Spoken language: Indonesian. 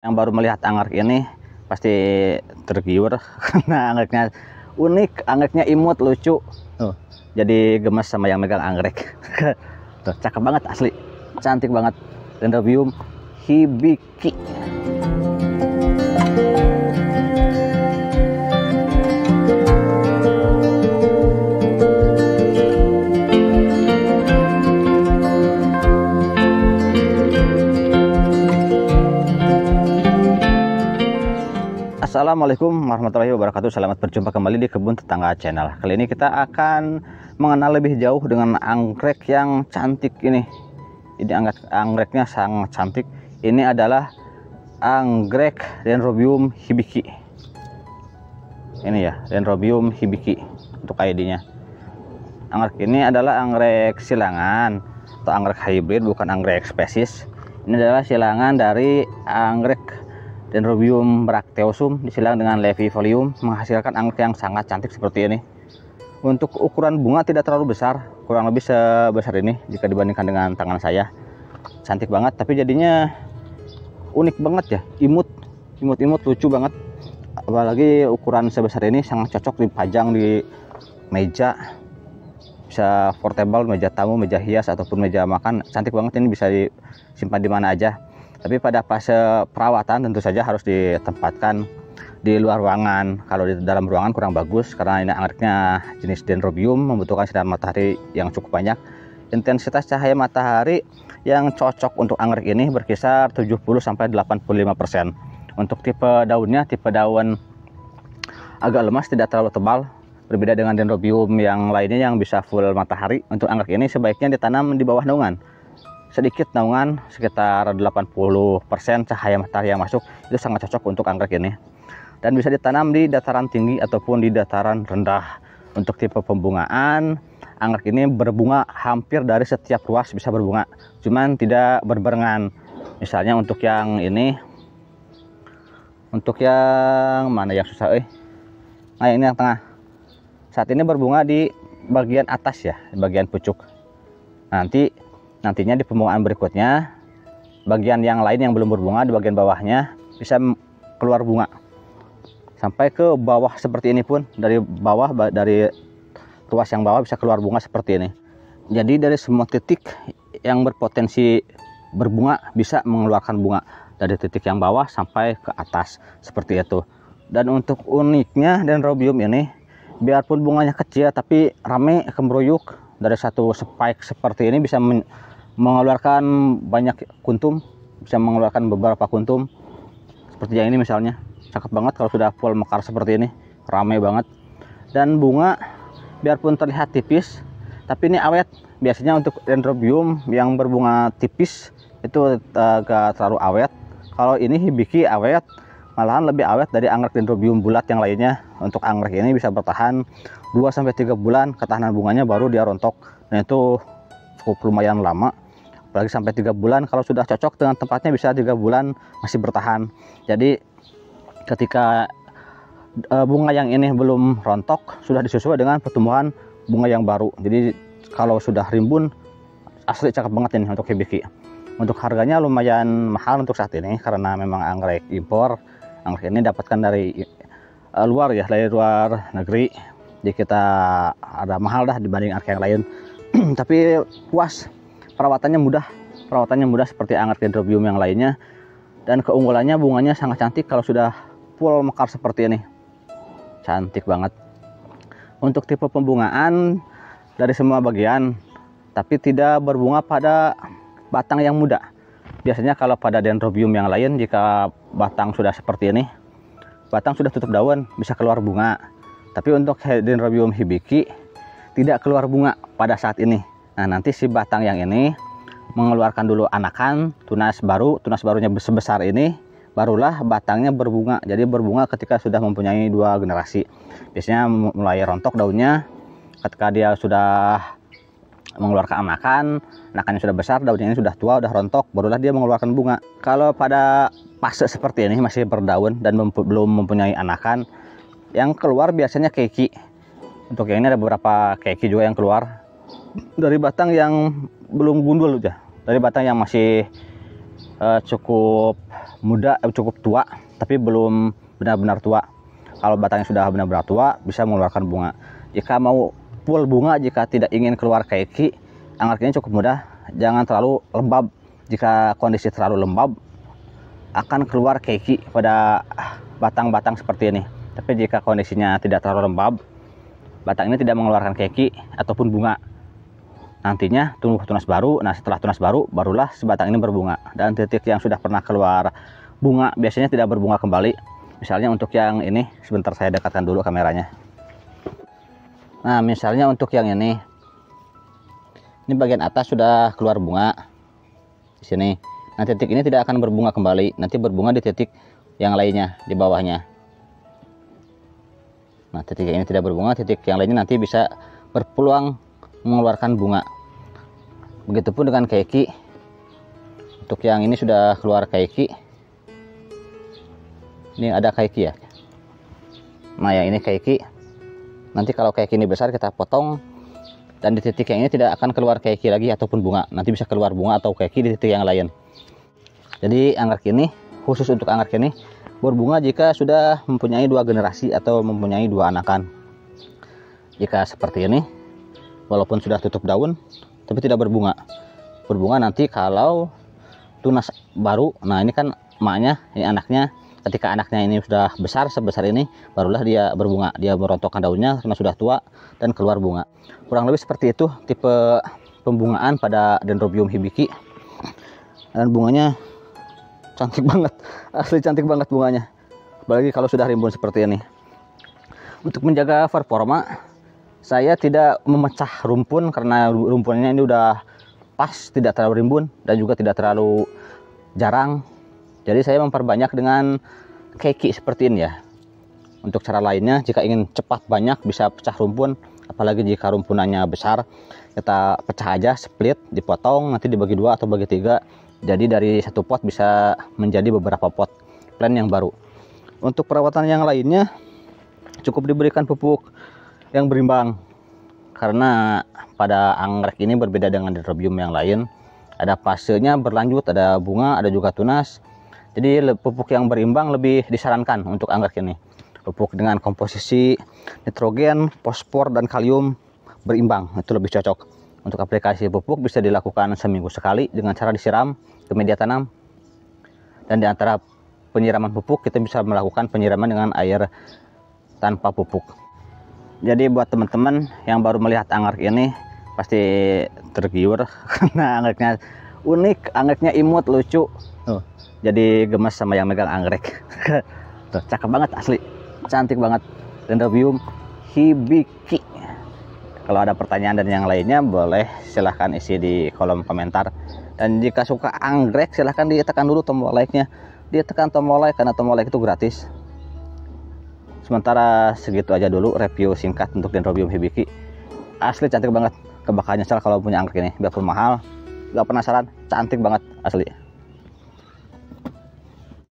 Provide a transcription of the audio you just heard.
Yang baru melihat anggrek ini pasti tergiur karena anggreknya unik, anggreknya imut, lucu. Tuh, jadi gemes sama yang megang anggrek. Tuh, cakep banget asli, cantik banget. Dendrobium hibiki. Assalamualaikum warahmatullahi wabarakatuh. Selamat berjumpa kembali di Kebun Tetangga Channel. Kali ini kita akan mengenal lebih jauh dengan anggrek yang cantik ini. Ini anggreknya sangat cantik. Ini adalah anggrek Dendrobium hibiki. Ini ya, Dendrobium hibiki untuk ID-nya. Anggrek ini adalah anggrek silangan atau anggrek hybrid, bukan anggrek spesies. Ini adalah silangan dari anggrek Dendrobium bracteosum disilang dengan levifolium, menghasilkan anggrek yang sangat cantik seperti ini. Untuk ukuran bunga tidak terlalu besar, kurang lebih sebesar ini jika dibandingkan dengan tangan saya. Cantik banget, tapi jadinya unik banget ya, imut, lucu banget. Apalagi ukuran sebesar ini sangat cocok dipajang di meja, bisa portable, meja tamu, meja hias ataupun meja makan. Cantik banget, ini bisa disimpan di mana aja. Tapi pada fase perawatan tentu saja harus ditempatkan di luar ruangan. Kalau di dalam ruangan kurang bagus karena ini angreknya jenis Dendrobium, membutuhkan sinar matahari yang cukup banyak. Intensitas cahaya matahari yang cocok untuk anggrek ini berkisar 70-85%. Untuk tipe daunnya, tipe daun agak lemas, tidak terlalu tebal. Berbeda dengan Dendrobium yang lainnya yang bisa full matahari. Untuk anggrek ini sebaiknya ditanam di bawah naungan. Sedikit naungan, sekitar 80% cahaya matahari yang masuk, itu sangat cocok untuk anggrek ini. Dan bisa ditanam di dataran tinggi ataupun di dataran rendah. Untuk tipe pembungaan, anggrek ini berbunga hampir dari setiap ruas, bisa berbunga, cuman tidak berbarengan. Misalnya untuk yang ini, untuk yang mana yang susah, nah ini yang tengah. Saat ini berbunga di bagian atas ya, di bagian pucuk. Nantinya di pembungaan berikutnya, bagian yang lain yang belum berbunga di bagian bawahnya bisa keluar bunga. Sampai ke bawah seperti ini pun, dari bawah, dari ruas yang bawah bisa keluar bunga seperti ini. Jadi dari semua titik yang berpotensi berbunga bisa mengeluarkan bunga, dari titik yang bawah sampai ke atas seperti itu. Dan untuk uniknya Dendrobium ini, biarpun bunganya kecil tapi rame, kembruyuk, dari satu spike seperti ini bisa mengeluarkan banyak kuntum, bisa mengeluarkan beberapa kuntum seperti yang ini misalnya. Cakep banget kalau sudah full mekar seperti ini, ramai banget. Dan bunga biarpun terlihat tipis tapi ini awet. Biasanya untuk Dendrobium yang berbunga tipis itu agak terlalu awet. Kalau ini hibiki awet, malahan lebih awet dari anggrek Dendrobium bulat yang lainnya. Untuk anggrek ini bisa bertahan 2-3 bulan, ketahanan bunganya baru dia rontok. Nah itu cukup lumayan lama, apalagi sampai 3 bulan. Kalau sudah cocok dengan tempatnya bisa 3 bulan masih bertahan. Jadi ketika bunga yang ini belum rontok, sudah disusul dengan pertumbuhan bunga yang baru. Jadi kalau sudah rimbun, asli cakep banget ini untuk hibiki. Untuk harganya lumayan mahal untuk saat ini karena memang anggrek impor. Anggrek ini dapatkan dari luar ya, dari luar negeri. Jadi kita ada mahal dah dibanding anggrek yang lain. Tapi puas, perawatannya mudah seperti anggrek Dendrobium yang lainnya. Dan keunggulannya bunganya sangat cantik kalau sudah full mekar seperti ini. Cantik banget. Untuk tipe pembungaan dari semua bagian, tapi tidak berbunga pada batang yang muda. Biasanya kalau pada Dendrobium yang lain, jika batang sudah seperti ini, batang sudah tutup daun, bisa keluar bunga. Tapi untuk Dendrobium hibiki tidak keluar bunga pada saat ini. Nah nanti si batang yang ini mengeluarkan dulu anakan, tunas barunya sebesar ini, barulah batangnya berbunga. Jadi berbunga ketika sudah mempunyai 2 generasi. Biasanya mulai rontok daunnya ketika dia sudah mengeluarkan anakannya sudah besar, daunnya ini sudah tua, sudah rontok, barulah dia mengeluarkan bunga. Kalau pada fase seperti ini masih berdaun dan belum mempunyai anakan, yang keluar biasanya keiki. Untuk yang ini ada beberapa keiki juga yang keluar dari batang yang belum gundul, dari batang yang masih cukup muda, cukup tua, tapi belum benar-benar tua. Kalau batangnya sudah benar-benar tua, bisa mengeluarkan bunga. Jika mau full bunga, jika tidak ingin keluar keiki, anggrek ini cukup mudah. Jangan terlalu lembab. Jika kondisi terlalu lembab, akan keluar keiki pada batang-batang seperti ini. Tapi jika kondisinya tidak terlalu lembab, batang ini tidak mengeluarkan keiki ataupun bunga. Nantinya tumbuh tunas baru. Nah, setelah tunas baru, barulah sebatang ini berbunga. Dan titik yang sudah pernah keluar bunga biasanya tidak berbunga kembali. Misalnya untuk yang ini, sebentar saya dekatkan dulu kameranya. Nah, misalnya untuk yang ini bagian atas sudah keluar bunga di sini. Nah, titik ini tidak akan berbunga kembali. Nanti berbunga di titik yang lainnya, di bawahnya. Nah, titik ini tidak berbunga, titik yang lainnya nanti bisa berpeluang mengeluarkan bunga. Begitupun dengan keiki. Untuk yang ini sudah keluar keiki. Ini ada keiki ya. Nah, yang ini keiki. Nanti kalau keiki ini besar kita potong, dan di titik yang ini tidak akan keluar keiki lagi ataupun bunga. Nanti bisa keluar bunga atau keiki di titik yang lain. Jadi anggrek ini, khusus untuk anggrek ini, berbunga jika sudah mempunyai 2 generasi atau mempunyai 2 anakan. Jika seperti ini, walaupun sudah tutup daun, tapi tidak berbunga. Berbunga nanti kalau tunas baru. Nah, ini kan emaknya, ini anaknya. Ketika anaknya ini sudah besar sebesar ini, barulah dia berbunga. Dia merontokkan daunnya karena sudah tua dan keluar bunga. Kurang lebih seperti itu tipe pembungaan pada Dendrobium hibiki. Dan bunganya cantik banget, asli cantik banget bunganya. Apalagi kalau sudah rimbun seperti ini. Untuk menjaga performa, saya tidak memecah rumpun karena rumpunnya ini udah pas, tidak terlalu rimbun dan juga tidak terlalu jarang. Jadi saya memperbanyak dengan keiki seperti ini ya. Untuk cara lainnya, jika ingin cepat banyak bisa pecah rumpun, apalagi jika rumpunannya besar, kita pecah aja, split, dipotong, nanti dibagi 2 atau bagi 3. Jadi dari satu pot bisa menjadi beberapa pot plant yang baru. Untuk perawatan yang lainnya, cukup diberikan pupuk yang berimbang, karena pada anggrek ini berbeda dengan Dendrobium yang lain. Ada fasenya berlanjut, ada bunga, ada juga tunas. Jadi pupuk yang berimbang lebih disarankan untuk anggrek ini. Pupuk dengan komposisi nitrogen, fosfor, dan kalium berimbang, itu lebih cocok. Untuk aplikasi pupuk bisa dilakukan seminggu sekali dengan cara disiram ke media tanam. Dan di antara penyiraman pupuk, kita bisa melakukan penyiraman dengan air tanpa pupuk. Jadi buat teman-teman yang baru melihat anggrek ini pasti tergiur karena anggreknya unik, anggreknya imut, lucu. Jadi gemes sama yang megang anggrek. Tuh, cakep banget asli, cantik banget Dendrobium hibiki. Kalau ada pertanyaan dan yang lainnya, boleh silahkan isi di kolom komentar. Dan jika suka anggrek, silahkan ditekan dulu tombol like-nya. Ditekan tombol like karena tombol like itu gratis. Sementara segitu aja dulu review singkat untuk Dendrobium hibiki. Asli cantik banget. Gak bakal nyesel kalau punya anggrek ini. Biarpun mahal, gak penasaran, cantik banget asli.